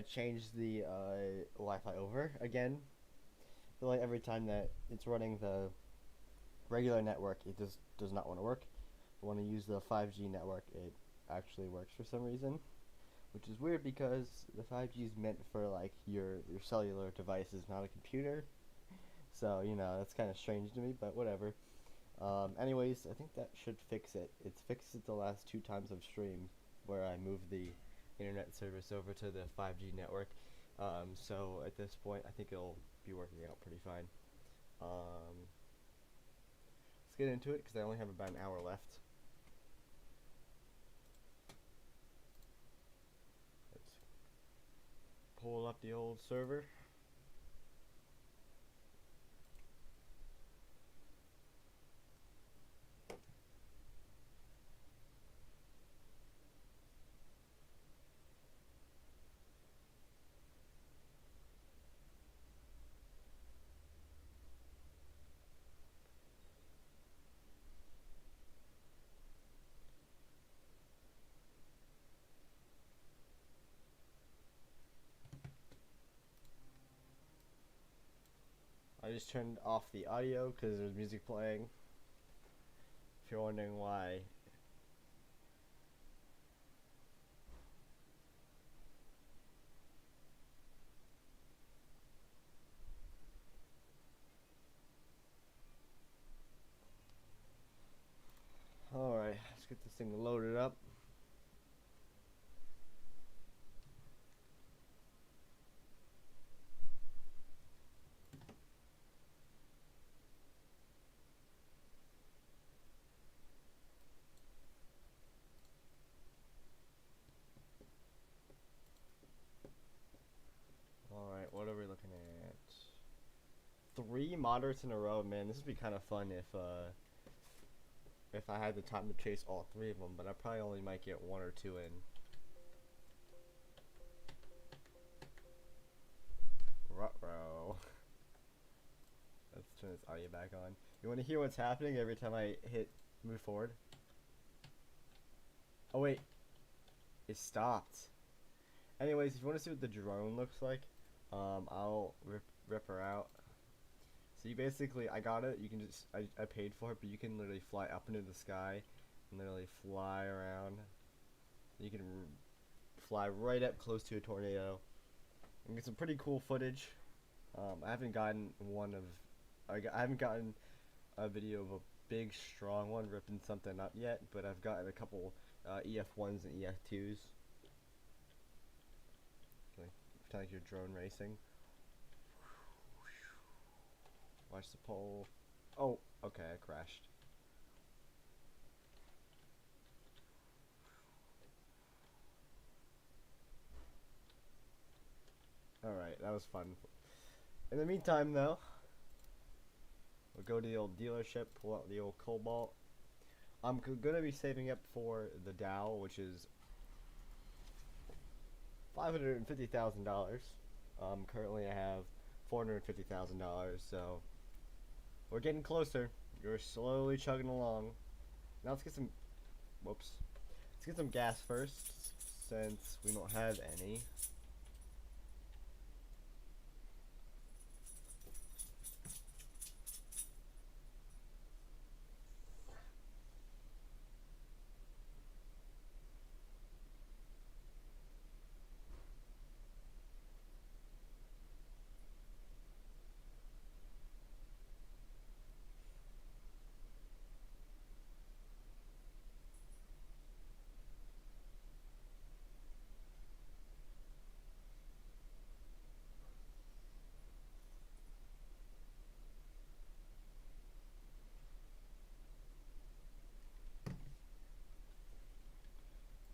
changed the Wi-Fi over again. I feel like every time that it's running the regular network, it just does not want to work. But when I use the 5G network, it actually works for some reason, which is weird because the 5G is meant for like your cellular devices, not a computer. So that's kind of strange to me, but whatever. Anyways, I think that should fix it. It's fixed it the last two times I've streamed where I moved the internet service over to the 5G network. So at this point, I think it'll be working out pretty fine. Let's get into it because I only have about an hour left. Let's pull up the old server. I just turned off the audio because there's music playing. If you're wondering why. Alright, let's get this thing loaded up. Alright, what are we looking at? 3 moderates in a row, man. This would be kind of fun if I had the time to chase all 3 of them, but I probably only might get 1 or 2 in. Ruh-roh. Let's turn this audio back on. You want to hear what's happening every time I hit move forward? Oh wait, it stopped. Anyways, if you want to see what the drone looks like, I'll rip her out. So you basically, I got it. You can just, I paid for it, but you can literally fly up into the sky and literally fly around. You can fly right up close to a tornado and get some pretty cool footage. I haven't gotten I haven't gotten a video of a big strong one ripping something up yet, but I've gotten a couple EF1s and EF2s. Pretend like you're drone racing. Watch the pole. Oh, okay, I crashed. Alright, that was fun. In the meantime, though, we'll go to the old dealership, pull out the old Cobalt. I'm going to be saving up for the Dow, which is $550,000. Currently I have $450,000, so we're getting closer. You're slowly chugging along. Now let's get some, whoops. Let's get some gas first, since we don't have any.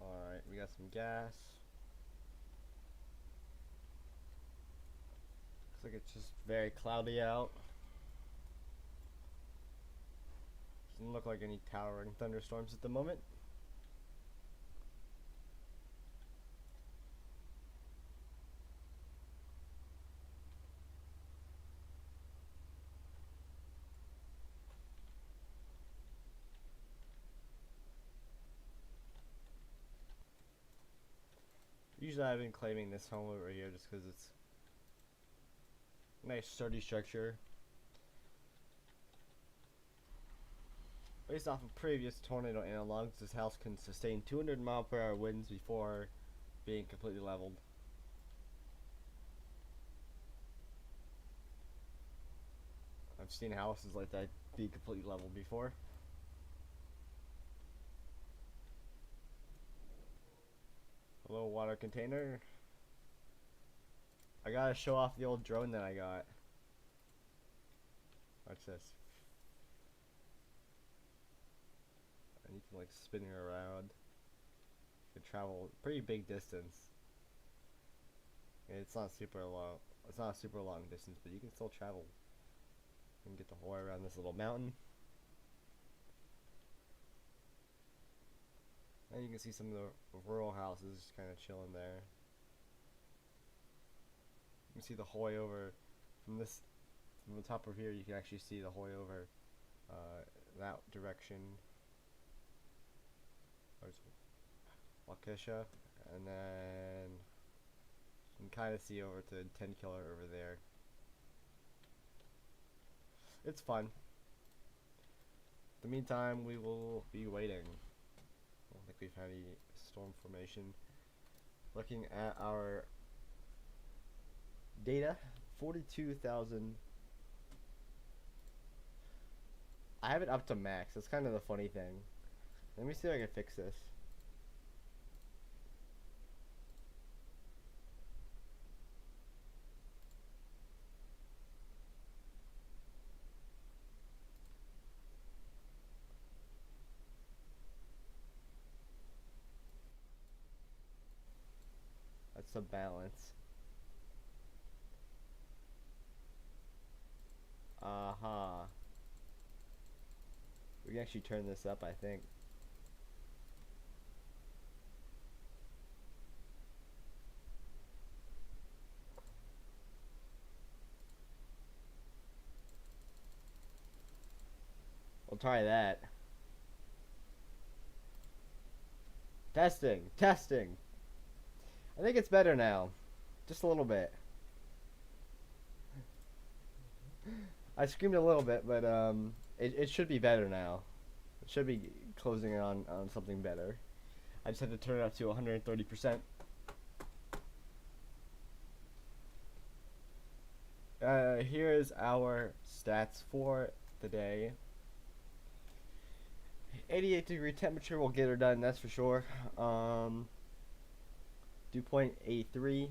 Alright, we got some gas. Looks like it's just very cloudy out. Doesn't look like any towering thunderstorms at the moment. reason I've been claiming this home over here just because it's a nice sturdy structure. Based off of previous tornado analogs, this house can sustain 200-mile-per-hour winds before being completely leveled. I've seen houses like that be completely leveled before. Hello, water container. I gotta show off the old drone that I got. Watch this. And you can like spin it around. You can travel a pretty big distance. And it's not super long. It's not a super long distance, but you can still travel. You can get the whole way around this little mountain. And you can see some of the rural houses just kind of chilling there. You can see the whole way over from the top of here. You can actually see the whole way over that direction. There's Waukesha, and then you can kind of see over to 10 Killer over there. It's fun. In the meantime, we will be waiting. I don't think we've had any storm formation. Looking at our data, 42,000. I have it up to max. That's kind of the funny thing. Let me see if I can fix this. That's the balance. We can actually turn this up, I think. We'll try that. Testing, testing. I think it's better now. Just a little bit. I screamed a little bit, but it should be better now. It should be closing on something better. I just had to turn it up to 130%. Here is our stats for the day. 88-degree temperature will get her done, that's for sure. Dew point 83.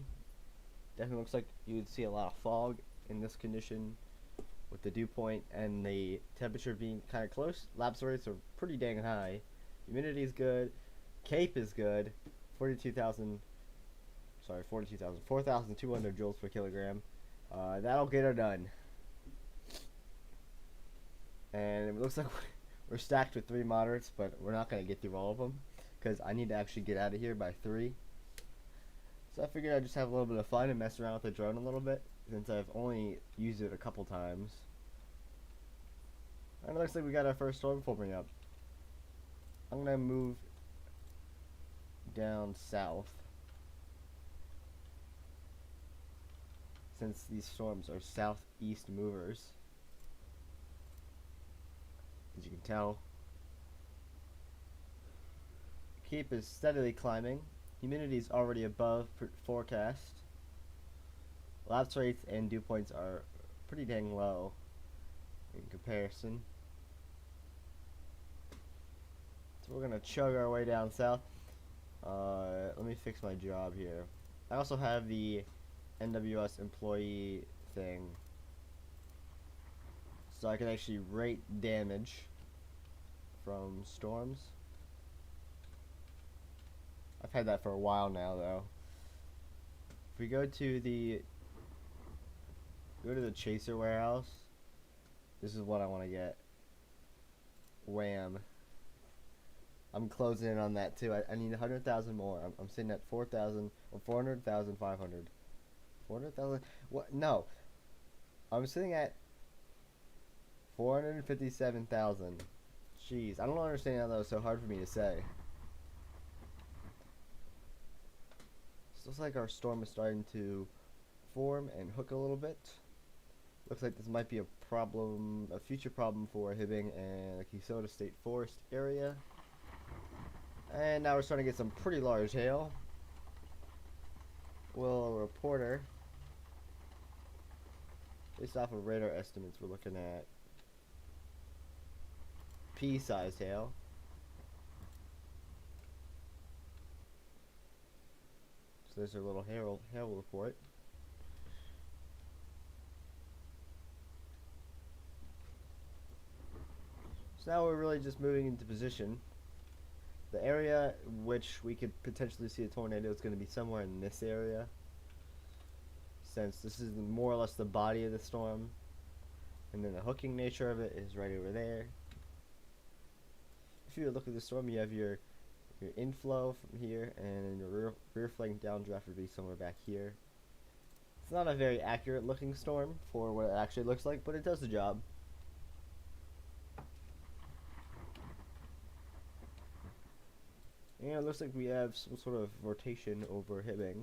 Definitely looks like you would see a lot of fog in this condition with the dew point and the temperature being kind of close. Lapse rates are pretty dang high. Humidity is good. CAPE is good. 4,200 joules per kilogram. That'll get her done. And it looks like we're stacked with 3 moderates, but we're not going to get through all of them because I need to actually get out of here by 3. So I figured I'd just have a little bit of fun and mess around with the drone a little bit since I've only used it a couple times. And it looks like we got our first storm forming up. I'm going to move down south since these storms are southeast movers. As you can tell, CAPE is steadily climbing. Humidity is already above forecast. Lapse rates and dew points are pretty dang low in comparison. So we're gonna chug our way down south. Let me fix my job here. I also have the NWS employee thing, so I can actually rate damage from storms. I've had that for a while now, though. If we go to the chaser warehouse, this is what I want to get. Wham! I'm closing in on that too. I need 100,000 more. I'm sitting at 4,000 or 400,500. 400,000? What? No. I'm sitting at 457,000. Jeez, I don't understand how that was so hard for me to say. looks like our storm is starting to form and hook a little bit. Looks like this might be a problem, a future problem for Hibbing and the Keysota State Forest area. And now we're starting to get some pretty large hail. Will a reporter, based off of radar estimates, we're looking at pea-sized hail. So there's our little hail report. So now we're really just moving into position. The area which we could potentially see a tornado is going to be somewhere in this area, since this is more or less the body of the storm, and then the hooking nature of it is right over there. If you look at the storm, you have your inflow from here, and your rear flank downdraft would be somewhere back here. It's not a very accurate looking storm for what it actually looks like, but it does the job. And it looks like we have some sort of rotation over Hibbing.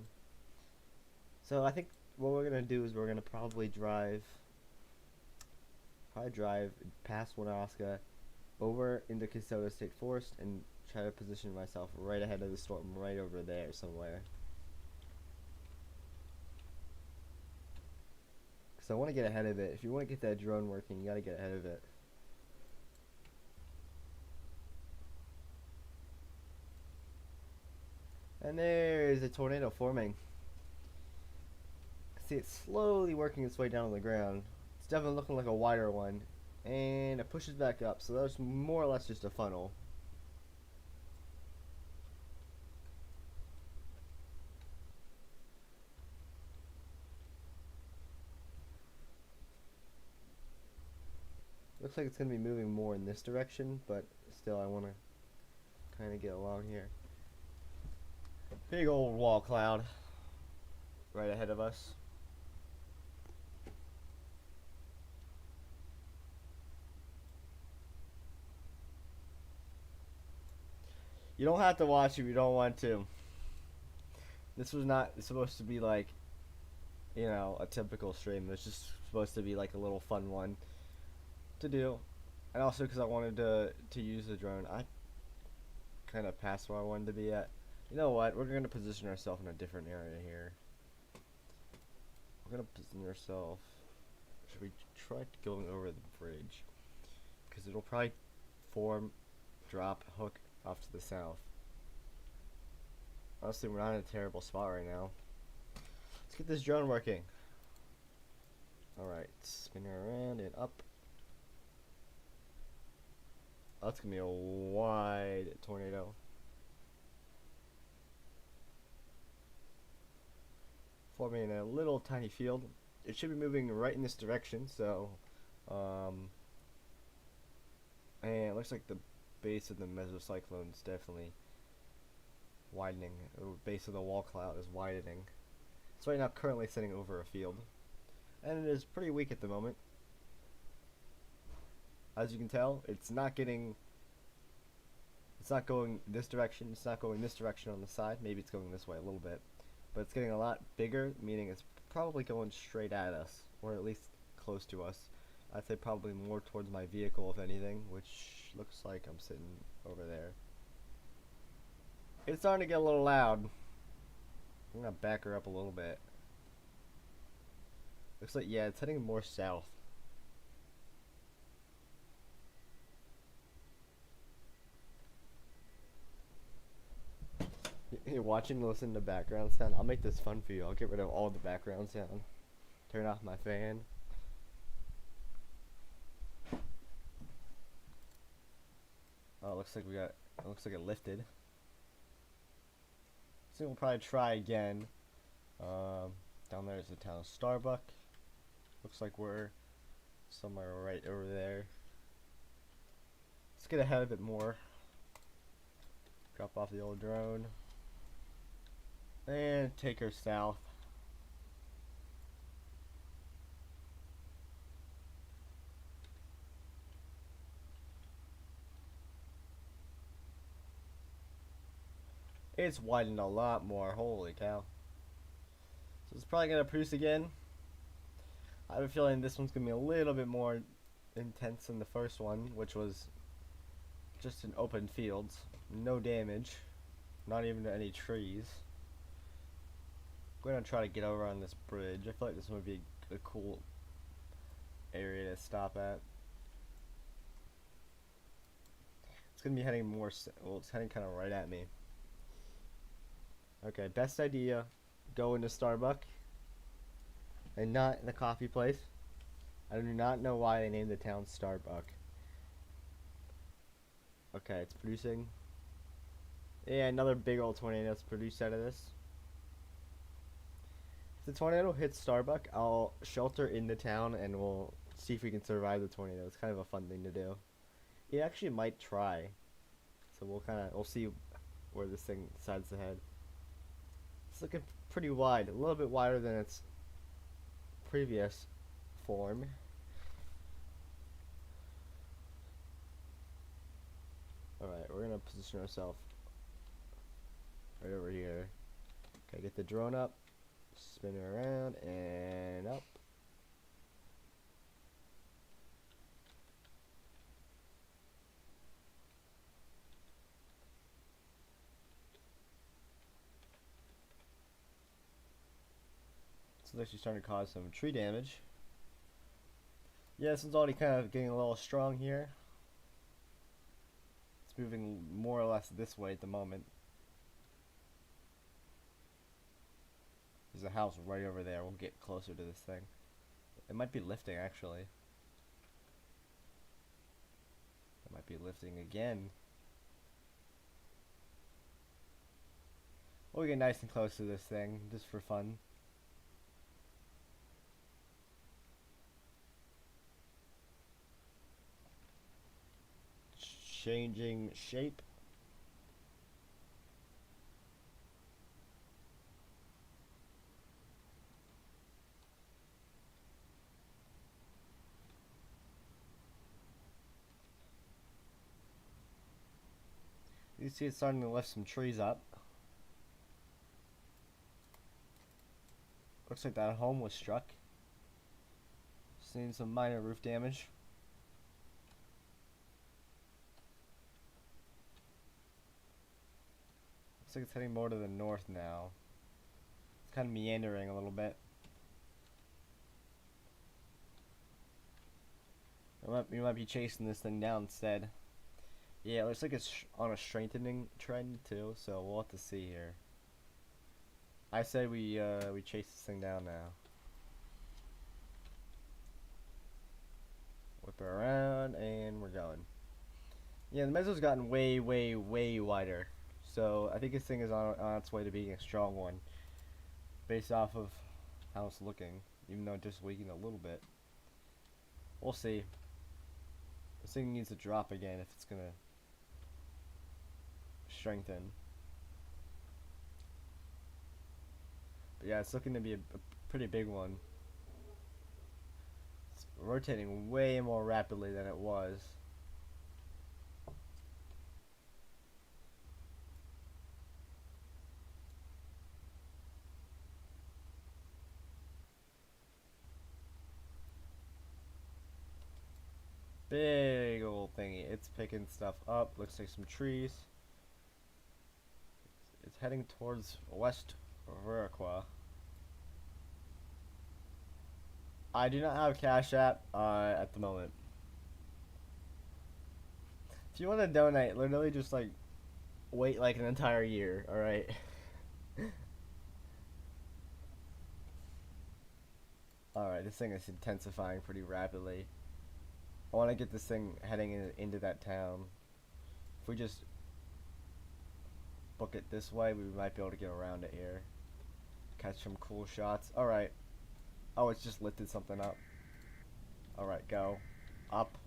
So I think what we're going to do is we're going to probably drive past Wanaska over into Keysota State Forest and try to position myself right ahead of the storm, right over there somewhere. Because I want to get ahead of it. If you want to get that drone working, you got to get ahead of it. And there's a tornado forming. See it slowly working its way down on the ground. It's definitely looking like a wider one. And it pushes back up, so that's more or less just a funnel. Looks like it's going to be moving more in this direction, but still I want to kind of get along here. Big old wall cloud right ahead of us. You don't have to watch if you don't want to. This was not supposed to be like, you know, a typical stream. It's just supposed to be like a little fun one to do. And also because I wanted to use the drone, I kind of passed where I wanted to be at. You know what? We're going to position ourselves in a different area here. We're going to position ourselves. Should we try going over the bridge? Because it'll probably form, drop, hook off to the south. Honestly, we're not in a terrible spot right now. Let's get this drone working. Alright, spin her around and up. Oh, that's going to be a wide tornado. Forming a little tiny field. It should be moving right in this direction, so and it looks like the base of the mesocyclone is definitely widening. The base of the wall cloud is widening. It's right now currently sitting over a field, and it is pretty weak at the moment. As you can tell, it's not going this direction, it's not going this direction on the side. Maybe it's going this way a little bit. But it's getting a lot bigger, meaning it's probably going straight at us, or at least close to us. I'd say probably more towards my vehicle, if anything, which looks like I'm sitting over there. It's starting to get a little loud. I'm gonna back her up a little bit. Looks like, yeah, it's heading more south. You're watching, listen to background sound. I'll make this fun for you. I'll get rid of all the background sound. Turn off my fan. Oh, it looks like it lifted. So we'll probably try again. Down there is the town of Starbuck. Looks like we're somewhere right over there. Let's get ahead of it more. Drop off the old drone. And take her south. It's widened a lot more. Holy cow. So it's probably gonna produce again. I have a feeling this one's gonna be a little bit more intense than the first one, which was just in open fields, no damage, not even any trees. I'm gonna try to get over on this bridge. I feel like this would be a cool area to stop at. It's gonna be heading more. Well, it's heading kind of right at me. Okay, best idea: go into Starbucks and not the coffee place. I do not know why they named the town Starbucks. Okay, it's producing. Yeah, another big old tornado's produced out of this. If the tornado hits Starbucks, I'll shelter in the town and we'll see if we can survive the tornado. It's kind of a fun thing to do. It actually might try. So we'll see where this thing decides to head. It's looking pretty wide, a little bit wider than its previous form. Alright, we're gonna position ourselves right over here. Okay, get the drone up, spin it around, and up. It's actually starting to cause some tree damage. Yeah, this one's already kind of getting a little strong here. It's moving more or less this way at the moment. There's a house right over there. We'll get closer to this thing. It might be lifting, actually. It might be lifting again. We'll get nice and close to this thing, just for fun. Changing shape. You see it's starting to lift some trees up. Looks like that home was struck. Seeing some minor roof damage. Looks like it's heading more to the north now. It's kind of meandering a little bit. We might be chasing this thing down instead. Yeah, it looks like it's on a strengthening trend too, so we'll have to see here. I said we chase this thing down now. Whip it around and we're going. Yeah, the mezzo's gotten way, way, way wider. So I think this thing is on its way to being a strong one. Based off of how it's looking. Even though it's just weakened a little bit. We'll see. This thing needs to drop again if it's gonna strengthen. But yeah, it's looking to be a pretty big one. It's rotating way more rapidly than it was. Big old thingy. It's picking stuff up. Looks like some trees. It's heading towards West Iroquois. I do not have Cash App at the moment. If you want to donate, literally just like wait like an entire year, alright? Alright, this thing is intensifying pretty rapidly. I want to get this thing heading into that town. If we just book it this way, we might be able to get around it here. Catch some cool shots. Alright. Oh, it's just lifted something up. Alright, go. Up.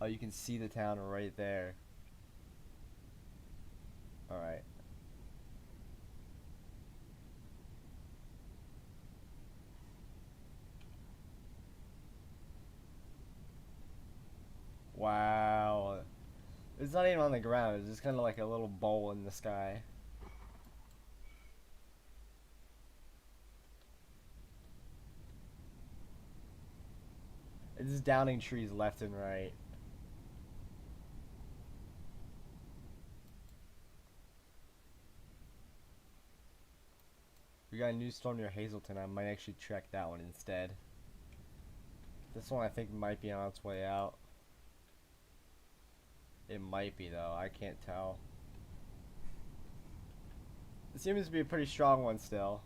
Oh, you can see the town right there. Alright. Wow. This It's not even on the ground. It's just kind of like a little bowl in the sky. It's just downing trees left and right. We got a new storm near Hazleton. I might actually track that one instead. This one I think might be on its way out. It might be though. I can't tell. It seems to be a pretty strong one still.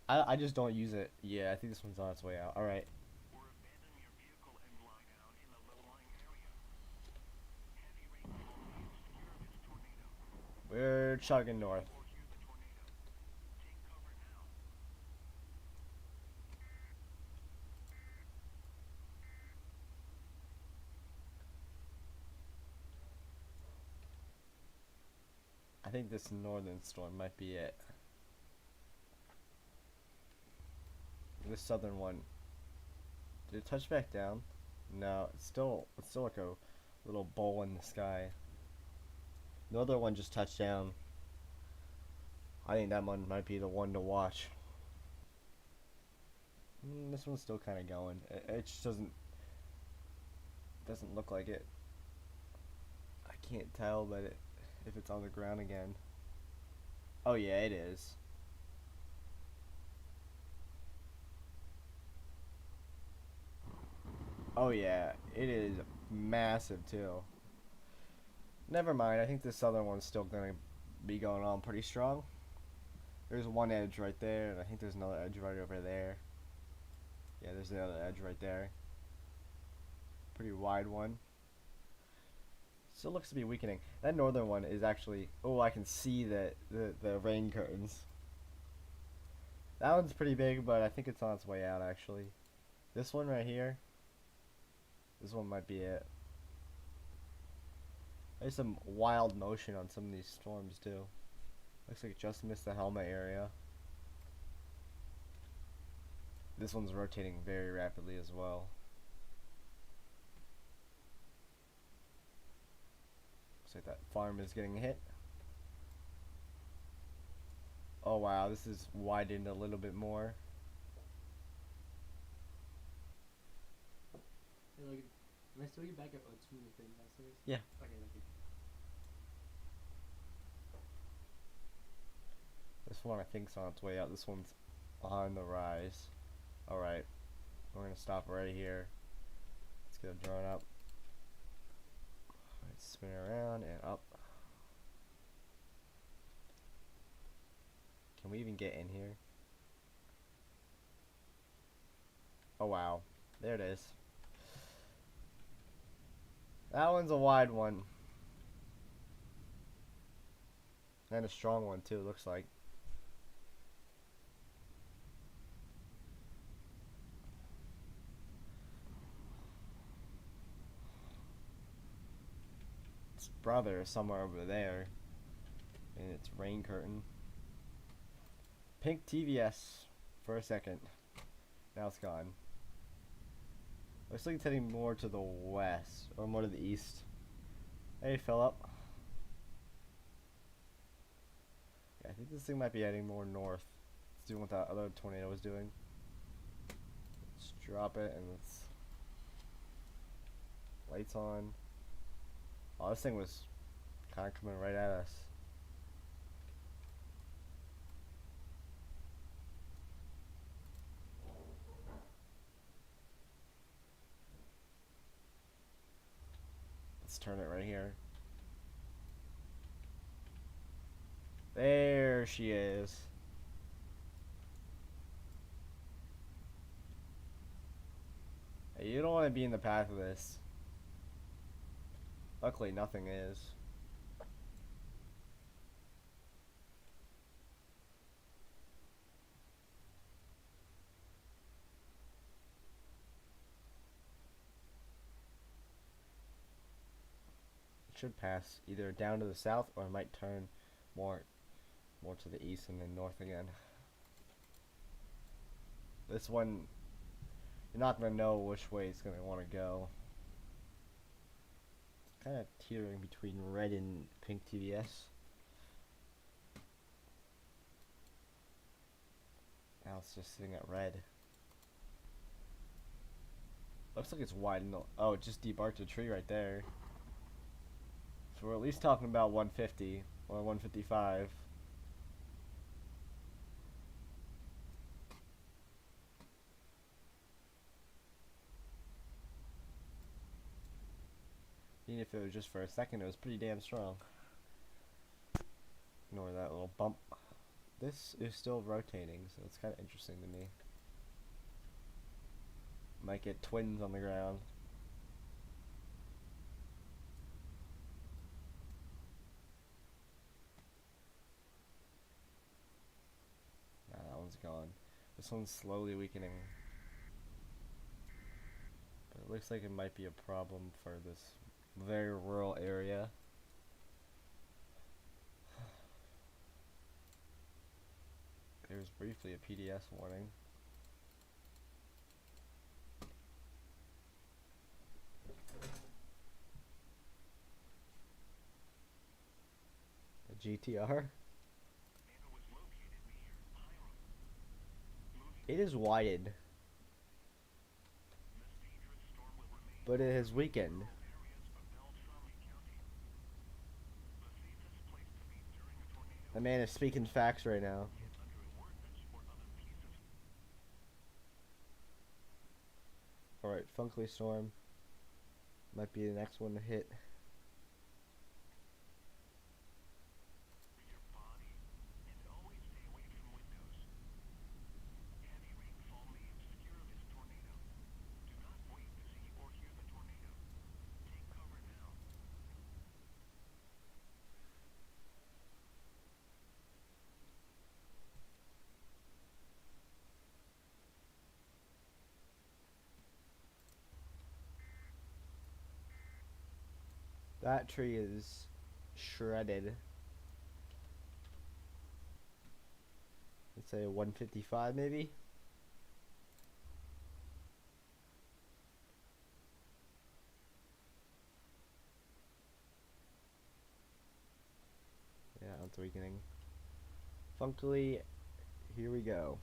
I just don't use it. Yeah, I think this one's on its way out. Alright. We're chugging north. I think this northern storm might be it. This southern one. Did it touch back down? No, it's still like a little bowl in the sky. The other one just touched down. I think that one might be the one to watch. This one's still kind of going. It just doesn't look like it. I can't tell, but if it's on the ground again. Oh yeah, it is. Oh yeah, it is massive too. Never mind, I think this southern one's still gonna be going on pretty strong. There's one edge right there, and I think there's another edge right over there. Yeah, there's another edge right there. Pretty wide one. Still looks to be weakening. That northern one is actually... Oh, I can see the rain curtains. That one's pretty big, but I think it's on its way out, actually. This one right here. This one might be it. There's some wild motion on some of these storms, too. Looks like it just missed the helmet area. This one's rotating very rapidly as well. Looks like that farm is getting hit. Oh wow, this is widened a little bit more. Hey, Logan, can I still get back up to the thing downstairs? Yeah. Okay, thank you. This one I think's on its way out. This one's on the rise. Alright. We're gonna stop right here. Let's get a drone up. Let's spin around and up. Can we even get in here? Oh wow. There it is. That one's a wide one. And a strong one too, looks like. Its brother is somewhere over there. And its rain curtain. Pink TVS for a second. Now it's gone. Looks like it's heading more to the west, or more to the east. Hey, Philip. Yeah, I think this thing might be heading more north. It's doing what that other tornado was doing. Let's drop it and let's... Lights on. Oh, this thing was kind of coming right at us. Let's turn it right here. There she is. Hey, you don't want to be in the path of this. Luckily, nothing is. Should pass either down to the south or it might turn more to the east and then north again. This one, you're not going to know which way it's going to want to go. kind of teetering between red and pink TVS. Now it's just sitting at red. Looks like it's wide. Oh, it just debarked a tree right there. So we're at least talking about 150 or 155. Even if it was just for a second, it was pretty damn strong. Ignore that little bump. This is still rotating, so it's kind of interesting to me. Might get twins on the ground. Nah, that one's gone. This one's slowly weakening. But it looks like it might be a problem for this very rural area. There's briefly a PDS warning. A GTR. It is widened, but it has weakened. The man is speaking facts right now. Alright, Funkly Storm might be the next one to hit. That tree is shredded. Let's say 155 maybe. Yeah, it's weakening. Funkily, here we go.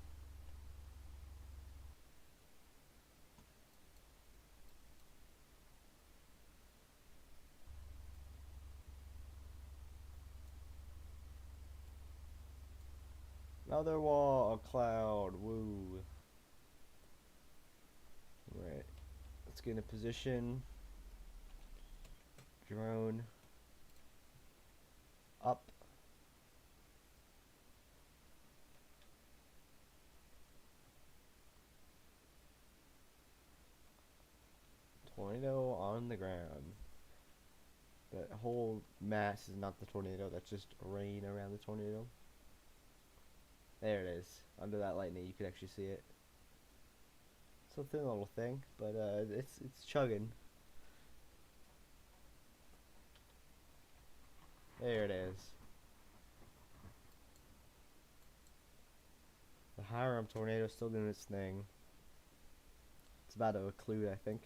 Another wall, a cloud, woo. Right, let's get in a position. Drone. Up. Tornado on the ground. That whole mass is not the tornado, that's just rain around the tornado. There it is. Under that lightning, you can actually see it. It's a thin little thing, but it's chugging. There it is. The Hiram tornado is still doing its thing. It's about to occlude, I think.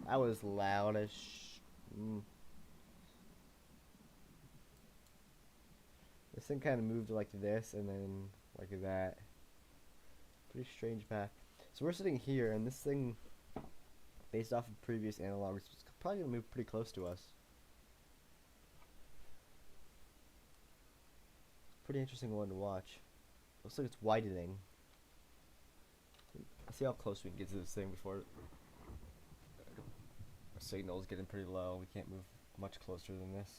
That was loudish. This thing kind of moved like this and then like that. Pretty strange path. So we're sitting here, and this thing, based off of previous analogs, is probably gonna move pretty close to us. Pretty interesting one to watch. Looks like it's widening. Let's see how close we can get to this thing before our signal is getting pretty low. We can't move much closer than this.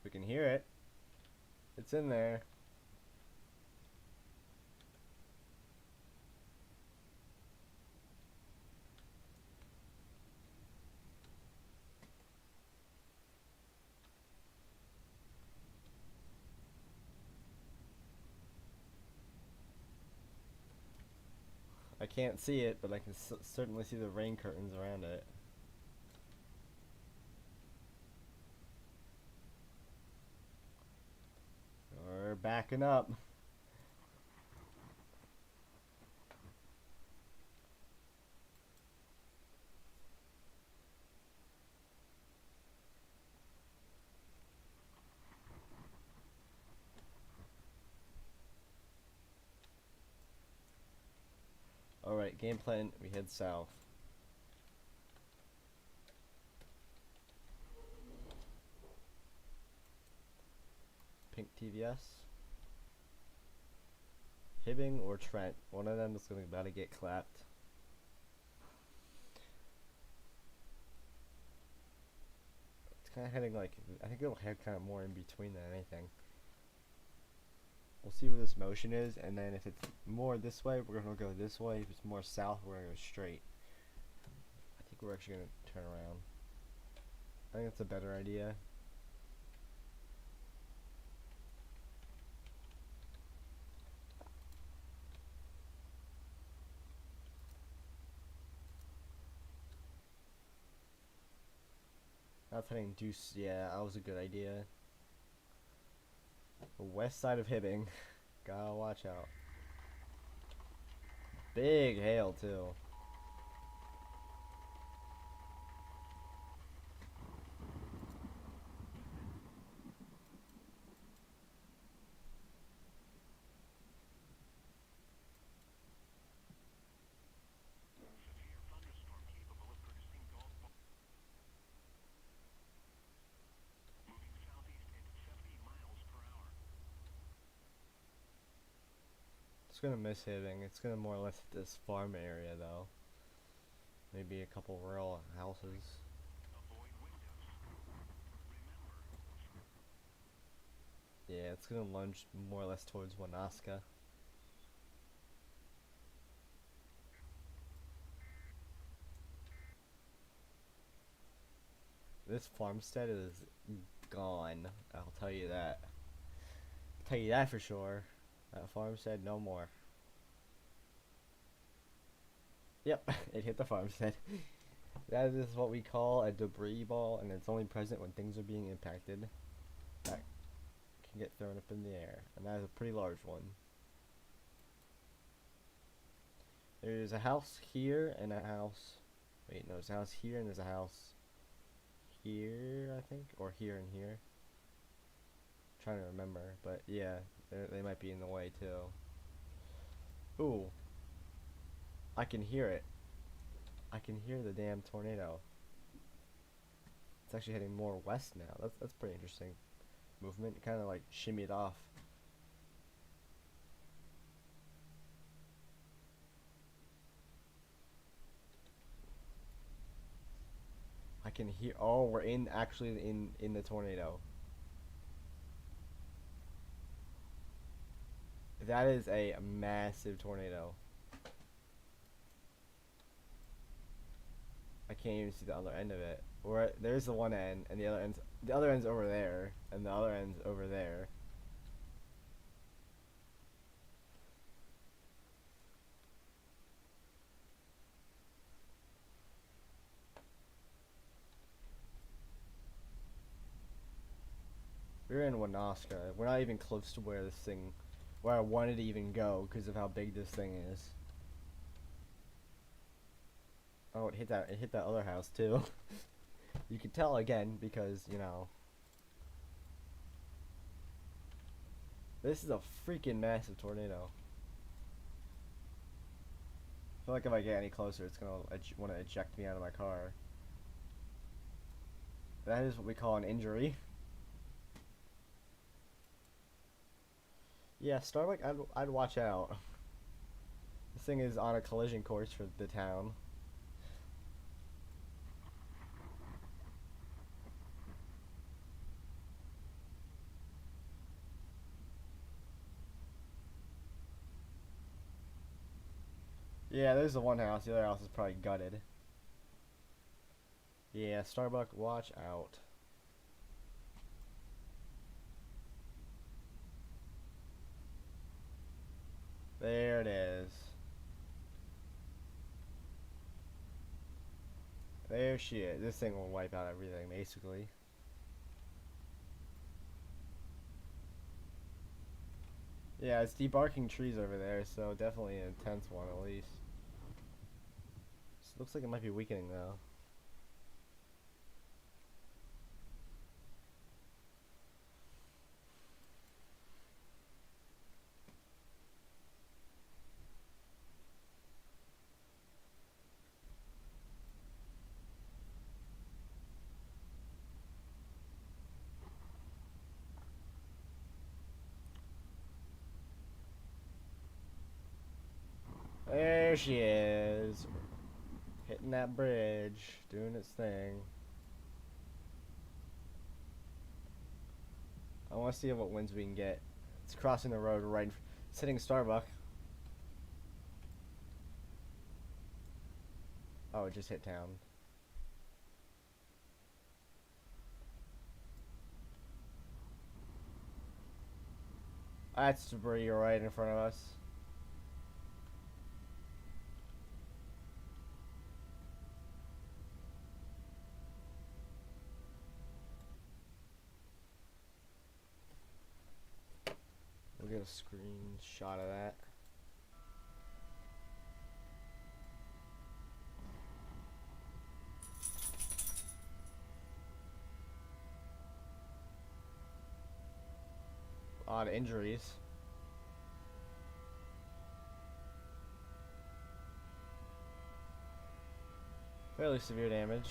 We can hear it. It's in there. I can't see it, but I can certainly see the rain curtains around it. backing up. Alright, game plan, we head south. Pink TVS. Hibbing or Trent. One of them is gonna about to get clapped. It's kinda heading like, I think it'll head kinda more in between than anything. We'll see where this motion is, and then if it's more this way, we're gonna go this way. If it's more south, we're gonna go straight. I think we're actually gonna turn around. I think that's a better idea. That's heading due. Yeah, that was a good idea. The west side of Hibbing. Gotta watch out. Big hail too. It's gonna miss Hibbing. It's gonna more or less hit this farm area though. Maybe a couple rural houses. Yeah, it's gonna lunge more or less towards Wanaska. This farmstead is gone. I'll tell you that. I'll tell you that for sure. That farmstead, no more. Yep, it hit the farmstead. That is what we call a debris ball, and it's only present when things are being impacted. That can get thrown up in the air, and that is a pretty large one. There's a house here and a house. Wait, no, there's a house here and there's a house here, I think, or here and here. I'm trying to remember, but yeah, they might be in the way too. Ooh, I can hear it. I can hear the damn tornado. It's actually heading more west now. That's pretty interesting. Movement, kind of like shimmied off. I can hear. Oh, we're actually in the tornado. That is a massive tornado. I can't even see the other end of it. There's the one end, and the other end's over there, and the other end's over there. We're in Wanaska. We're not even close to where I wanted to even go because of how big this thing is. Oh, it hit that other house too. You can tell again because, you know, this is a freaking massive tornado. I feel like if I get any closer, it's gonna want to eject me out of my car. That is what we call an injury. Yeah, Starbuck, I'd watch out. This thing is on a collision course for the town. Yeah, there's the one house. The other house is probably gutted. Yeah, Starbuck, watch out. There it is. There she is. This thing will wipe out everything, basically. Yeah, it's debarking trees over there, so definitely an intense one at least. So looks like it might be weakening though. There she is. Hitting that bridge, doing its thing. I want to see what winds we can get. It's crossing the road right, it's hitting Starbuck. Oh, it just hit town. That's debris right in front of us. We'll get a screenshot of that. A lot of injuries. Fairly severe damage.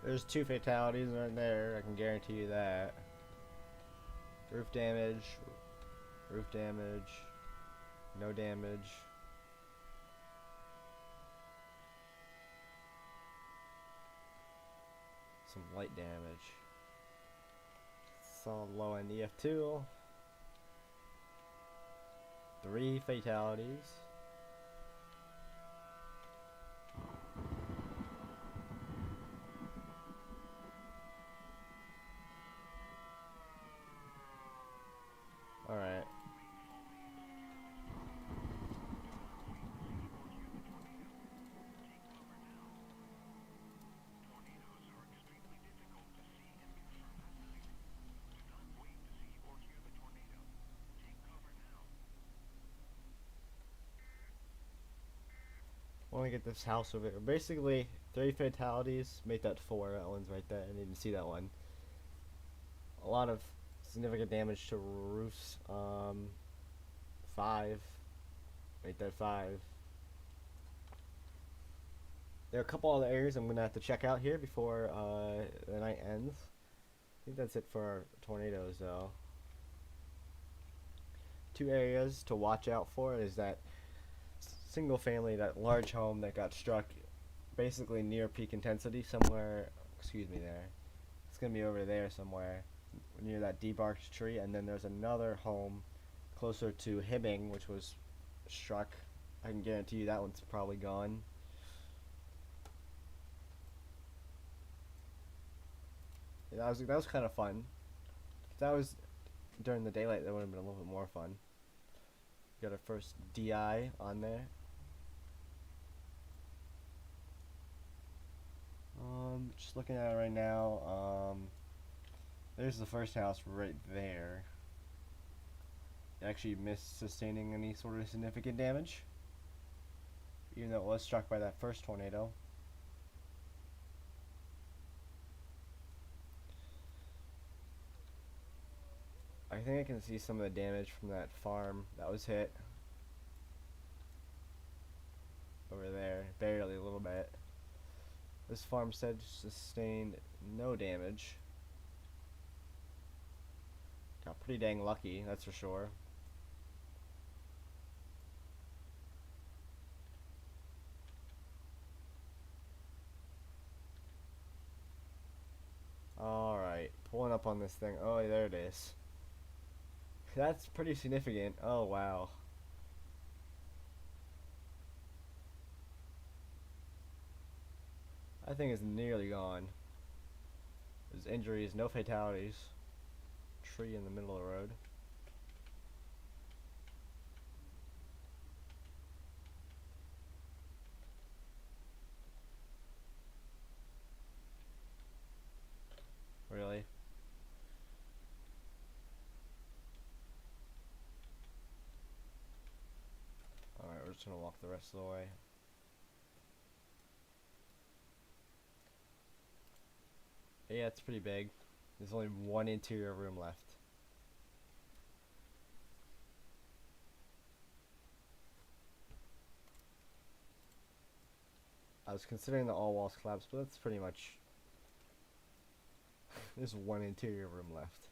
There's 2 fatalities right there, I can guarantee you that. Roof damage, no damage. Some light damage. Saw low end EF2. 3 fatalities. Alright. I want to get this house over here. Basically, 3 fatalities make that 4. That one's right there. I didn't even see that one. A lot of significant damage to roofs. 5. Make that 5. There are a couple other areas I'm gonna have to check out here before the night ends. I think that's it for tornadoes, though. 2 areas to watch out for is that single family, that large home that got struck basically near peak intensity somewhere, excuse me, there. It's gonna be over there somewhere near that debarked tree, and then there's another home closer to Hibbing which was struck. I can guarantee you that one's probably gone. Yeah, that was kind of fun. If that was during the daylight, that would have been a little bit more fun. Got our first DI on there. Just looking at it right now. There's the first house right there. It actually missed sustaining any sort of significant damage, even though it was struck by that first tornado. I think I can see some of the damage from that farm that was hit. Over there, barely a little bit. This farmstead sustained no damage. Got pretty dang lucky, that's for sure. Alright, pulling up on this thing. Oh, there it is. That's pretty significant. Oh, wow. I think it's nearly gone. There's injuries, no fatalities. Tree in the middle of the road. Really? Alright, we're just gonna walk the rest of the way. Yeah, it's pretty big. There's only one interior room left. I was considering the all walls collapse, but that's pretty much. There's one interior room left.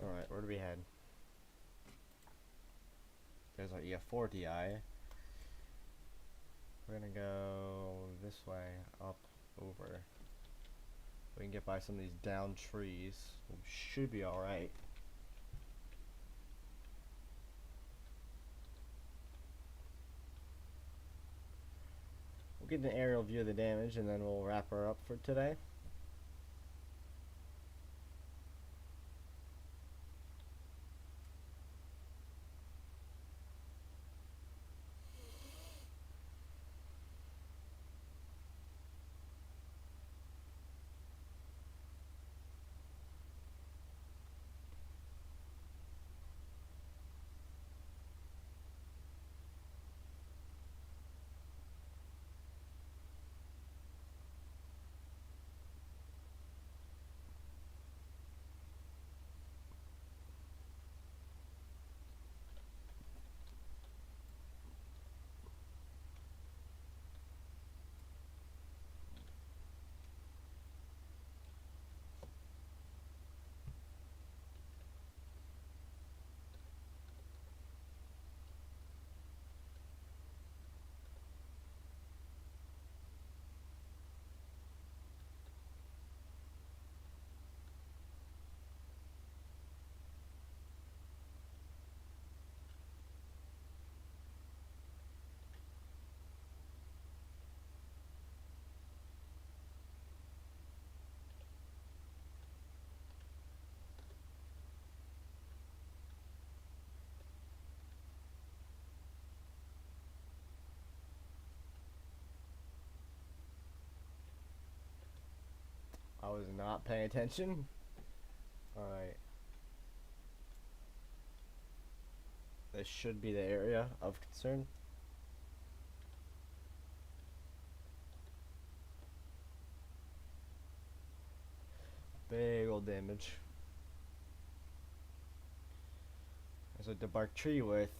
Alright, where do we head? There's our EF4 DI. We're gonna go this way, up, over. We can get by some of these down trees. We should be alright. We'll get an aerial view of the damage and then we'll wrap her up for today. I was not paying attention. Alright. This should be the area of concern. Big old damage. There's a debarked tree with.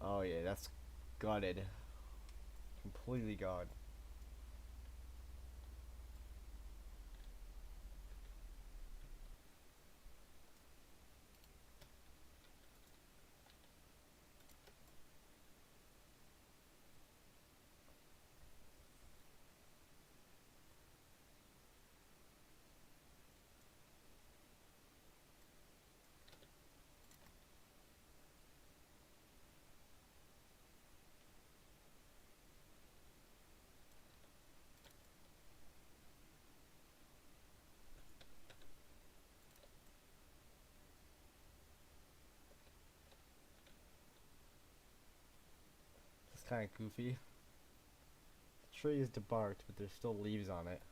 Oh yeah, that's gutted. Completely gone. It's kind of goofy. The tree is debarked, but there's still leaves on it.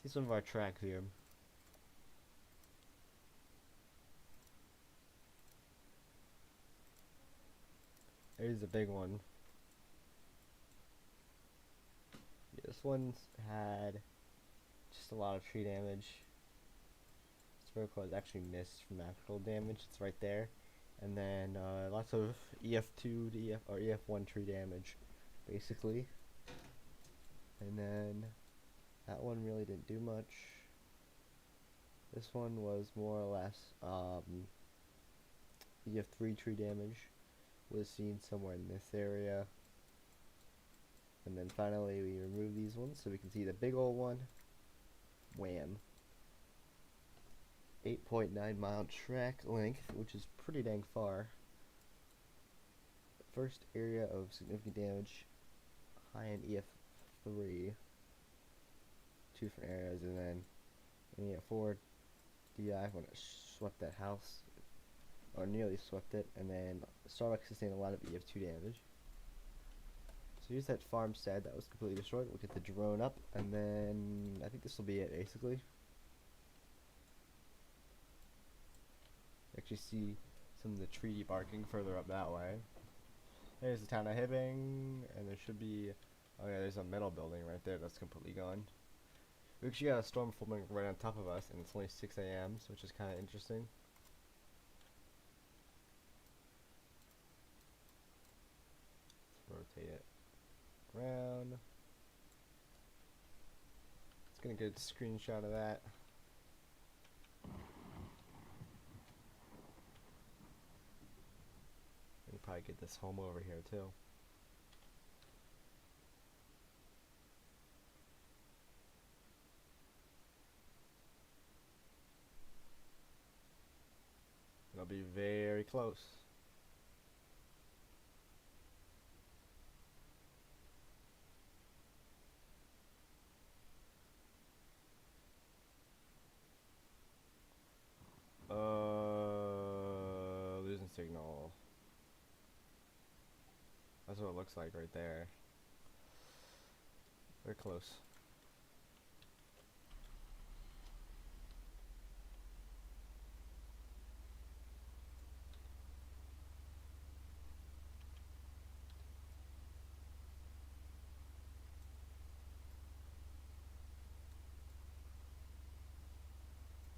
See some of our tracks here. Here's a big one. Yeah, this one's had just a lot of tree damage. This vertical is actually missed from actual damage. It's right there. And then lots of EF2 to EF or EF1 tree damage, basically. And then that one really didn't do much. This one was more or less EF3 tree damage was seen somewhere in this area. And then finally we remove these ones so we can see the big old one. Wham. 8.9 mile track length, which is pretty dang far. First area of significant damage, high in EF3. Two different areas, and then in EF4 DI when it swept that house, or nearly swept it, and then Starbucks sustained a lot of EF2 damage. So here's that farmstead that was completely destroyed. We'll get the drone up, and then I think this will be it, basically. Actually see some of the tree barking further up that way. There's the town of Hibbing, and there should be, oh yeah, there's a metal building right there that's completely gone. We actually got a storm forming right on top of us, and it's only 6 a.m., so which is kind of interesting. Let's rotate it around. Let's get a good screenshot of that. We probably get this home over here too. It'll be very close. Losing signal. That's what it looks like right there. Very close.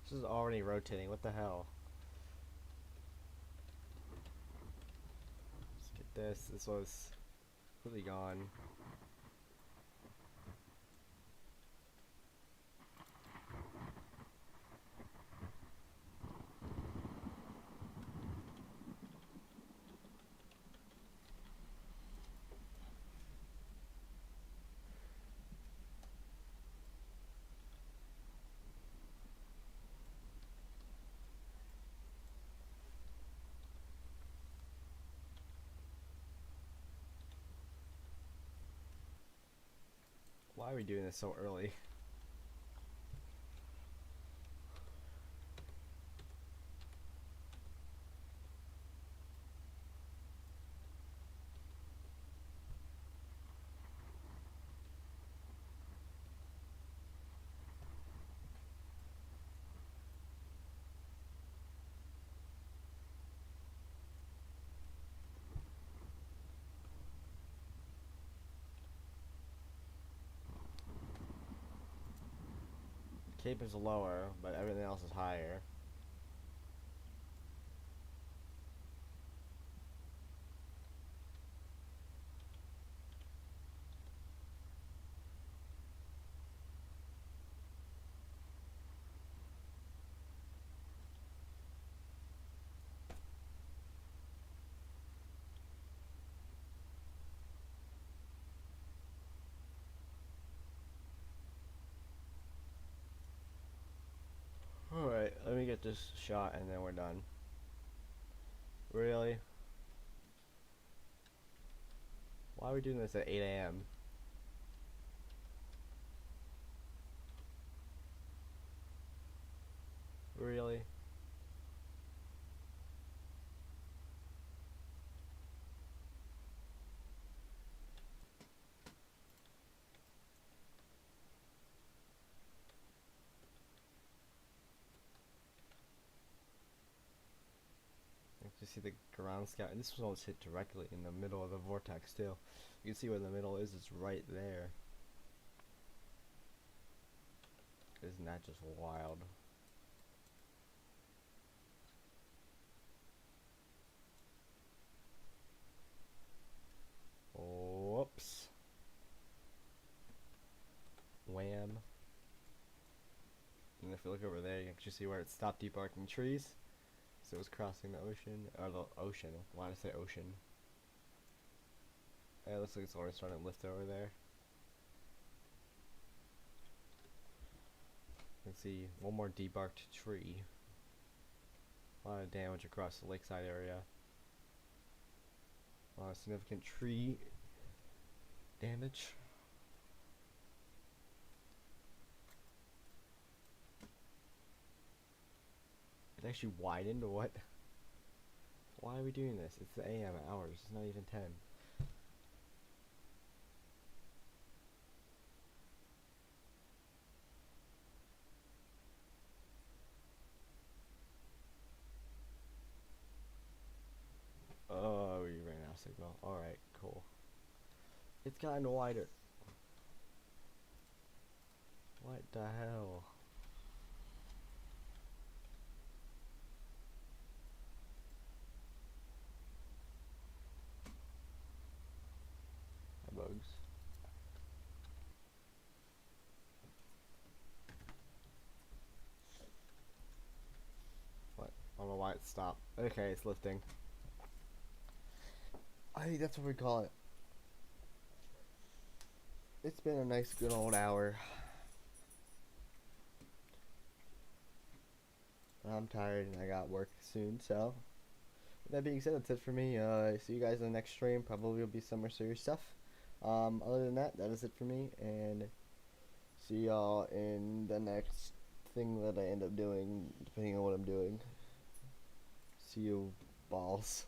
This is already rotating. What the hell? Let's get this. This was completely gone. Why are we doing this so early? Cape is lower, but everything else is higher. Alright, let me get this shot and then we're done. Really? Why are we doing this at 8 a.m.? Really? the ground scout, and this was almost hit directly in the middle of the vortex too. You can see where the middle is, it's right there. Isn't that just wild? Whoops. Wham. And if you look over there, you can actually see where it stopped debarking trees. So it was crossing the ocean, or the ocean. Why did I say ocean? Yeah, it looks like it's already starting to lift over there. You can see one more debarked tree. A lot of damage across the lakeside area. A lot of significant tree damage. It actually widened, or what? Why are we doing this? It's the AM hours, it's not even 10. Oh, we ran out of signal. Alright, cool. It's gotten wider. What the hell? Hi, bugs. What? I don't know why it stopped. Okay, it's lifting. I think that's what we call it. It's been a nice good old hour. I'm tired and I got work soon, so with that being said, that's it for me. See you guys in the next stream. Probably will be some more serious stuff. Other than that, that is it for me, and see y'all in the next thing that I end up doing, depending on what I'm doing. See you, balls.